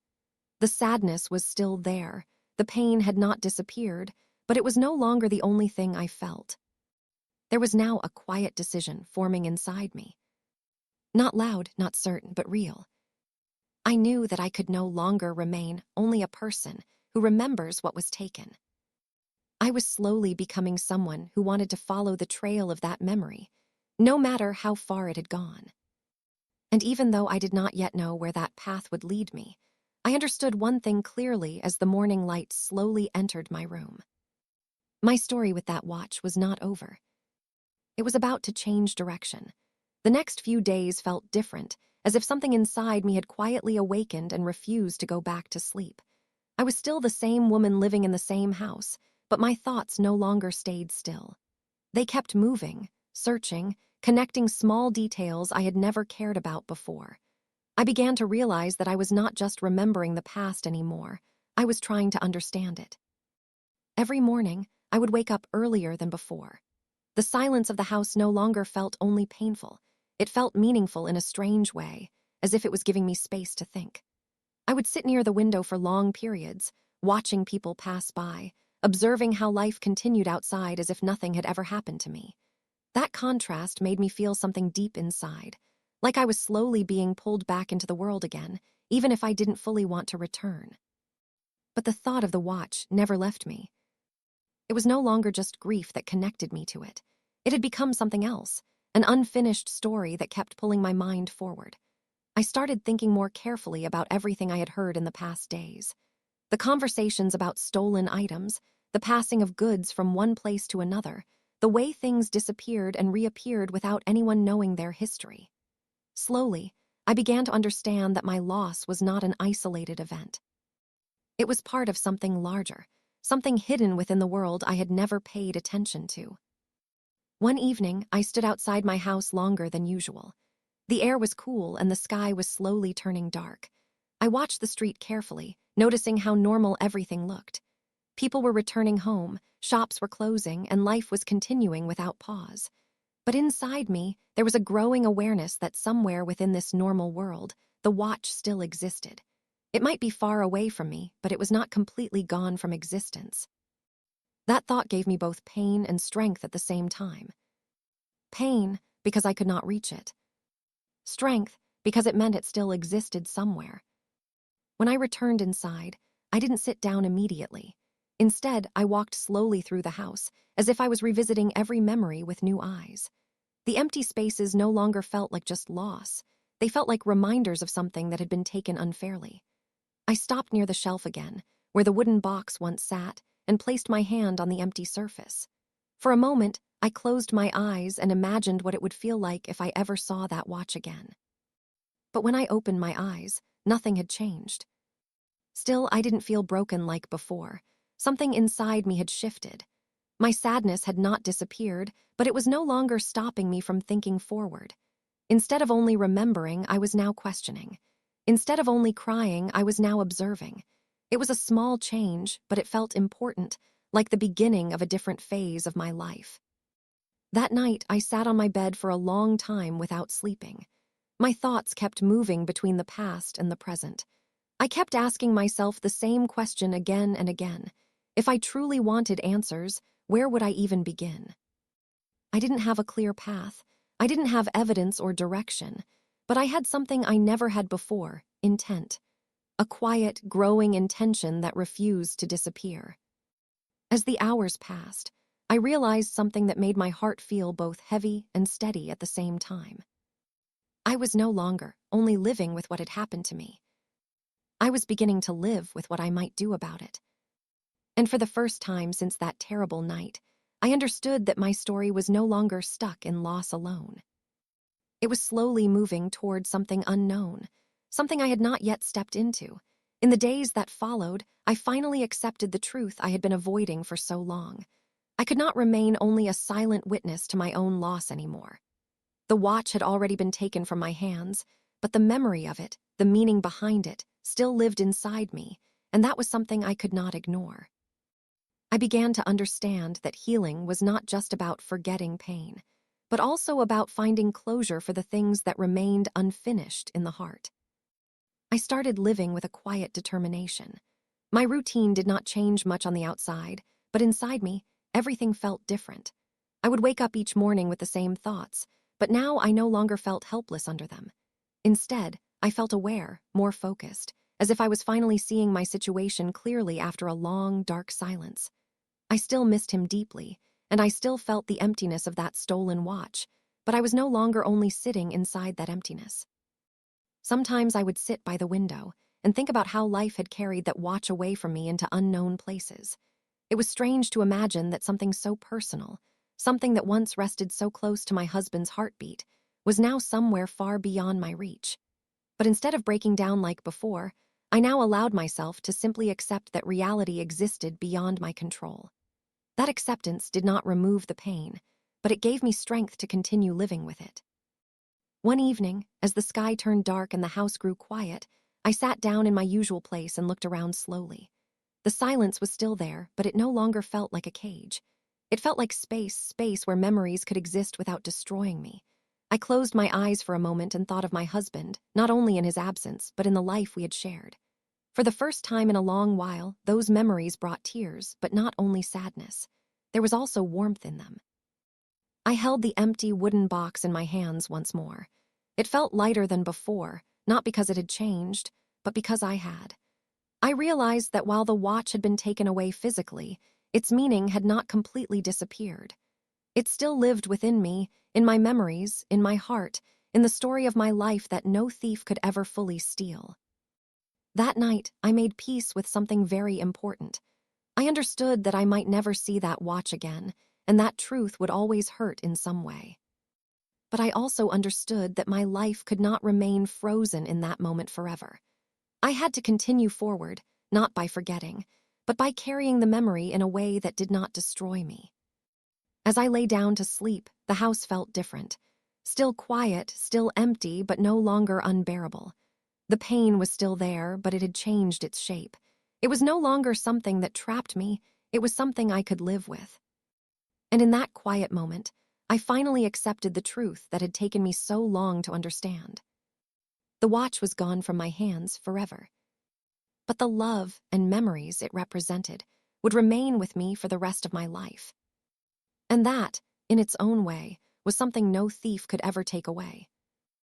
The sadness was still there, the pain had not disappeared, but it was no longer the only thing I felt. There was now a quiet decision forming inside me. Not loud, not certain, but real. I knew that I could no longer remain only a person who remembers what was taken. I was slowly becoming someone who wanted to follow the trail of that memory, no matter how far it had gone. And even though I did not yet know where that path would lead me, I understood one thing clearly as the morning light slowly entered my room. My story with that watch was not over. It was about to change direction. The next few days felt different, as if something inside me had quietly awakened and refused to go back to sleep. I was still the same woman living in the same house, but my thoughts no longer stayed still. They kept moving, searching, connecting small details I had never cared about before. I began to realize that I was not just remembering the past anymore. I was trying to understand it. Every morning, I would wake up earlier than before. The silence of the house no longer felt only painful. It felt meaningful in a strange way, as if it was giving me space to think. I would sit near the window for long periods, watching people pass by, observing how life continued outside as if nothing had ever happened to me. That contrast made me feel something deep inside, like I was slowly being pulled back into the world again, even if I didn't fully want to return. But the thought of the watch never left me. It was no longer just grief that connected me to it. It had become something else, an unfinished story that kept pulling my mind forward. I started thinking more carefully about everything I had heard in the past days. The conversations about stolen items, the passing of goods from one place to another, the way things disappeared and reappeared without anyone knowing their history. Slowly, I began to understand that my loss was not an isolated event. It was part of something larger, something hidden within the world I had never paid attention to. One evening, I stood outside my house longer than usual. The air was cool and the sky was slowly turning dark. I watched the street carefully, noticing how normal everything looked. People were returning home, shops were closing, and life was continuing without pause. But inside me, there was a growing awareness that somewhere within this normal world, the watch still existed. It might be far away from me, but it was not completely gone from existence. That thought gave me both pain and strength at the same time. Pain, because I could not reach it. Strength, because it meant it still existed somewhere. When I returned inside, I didn't sit down immediately. Instead, I walked slowly through the house, as if I was revisiting every memory with new eyes. The empty spaces no longer felt like just loss. They felt like reminders of something that had been taken unfairly. I stopped near the shelf again, where the wooden box once sat, and placed my hand on the empty surface. For a moment, I closed my eyes and imagined what it would feel like if I ever saw that watch again. But when I opened my eyes, nothing had changed. Still, I didn't feel broken like before. Something inside me had shifted. My sadness had not disappeared, but it was no longer stopping me from thinking forward. Instead of only remembering, I was now questioning. Instead of only crying, I was now observing. It was a small change, but it felt important, like the beginning of a different phase of my life. That night, I sat on my bed for a long time without sleeping. My thoughts kept moving between the past and the present. I kept asking myself the same question again and again. If I truly wanted answers, where would I even begin? I didn't have a clear path. I didn't have evidence or direction. But I had something I never had before: intent. A quiet, growing intention that refused to disappear. As the hours passed, I realized something that made my heart feel both heavy and steady at the same time. I was no longer only living with what had happened to me. I was beginning to live with what I might do about it. And for the first time since that terrible night, I understood that my story was no longer stuck in loss alone. It was slowly moving toward something unknown, something I had not yet stepped into. In the days that followed, I finally accepted the truth I had been avoiding for so long. I could not remain only a silent witness to my own loss anymore. The watch had already been taken from my hands, but the memory of it, the meaning behind it, still lived inside me, and that was something I could not ignore. I began to understand that healing was not just about forgetting pain, but also about finding closure for the things that remained unfinished in the heart. I started living with a quiet determination. My routine did not change much on the outside, but inside me, everything felt different. I would wake up each morning with the same thoughts, but now I no longer felt helpless under them. Instead, I felt aware, more focused, as if I was finally seeing my situation clearly after a long, dark silence. I still missed him deeply, and I still felt the emptiness of that stolen watch, but I was no longer only sitting inside that emptiness. Sometimes I would sit by the window and think about how life had carried that watch away from me into unknown places. It was strange to imagine that something so personal, something that once rested so close to my husband's heartbeat, was now somewhere far beyond my reach. But instead of breaking down like before, I now allowed myself to simply accept that reality existed beyond my control. That acceptance did not remove the pain, but it gave me strength to continue living with it. One evening, as the sky turned dark and the house grew quiet, I sat down in my usual place and looked around slowly. The silence was still there, but it no longer felt like a cage. It felt like space where memories could exist without destroying me. I closed my eyes for a moment and thought of my husband, not only in his absence, but in the life we had shared. For the first time in a long while, those memories brought tears, but not only sadness. There was also warmth in them. I held the empty wooden box in my hands once more. It felt lighter than before, not because it had changed, but because I had. I realized that while the watch had been taken away physically, its meaning had not completely disappeared. It still lived within me, in my memories, in my heart, in the story of my life that no thief could ever fully steal. That night, I made peace with something very important. I understood that I might never see that watch again, and that truth would always hurt in some way. But I also understood that my life could not remain frozen in that moment forever. I had to continue forward, not by forgetting, but by carrying the memory in a way that did not destroy me. As I lay down to sleep, the house felt different. Still quiet, still empty, but no longer unbearable. The pain was still there, but it had changed its shape. It was no longer something that trapped me, it was something I could live with. And in that quiet moment, I finally accepted the truth that had taken me so long to understand. The watch was gone from my hands forever. But the love and memories it represented would remain with me for the rest of my life. And that, in its own way, was something no thief could ever take away.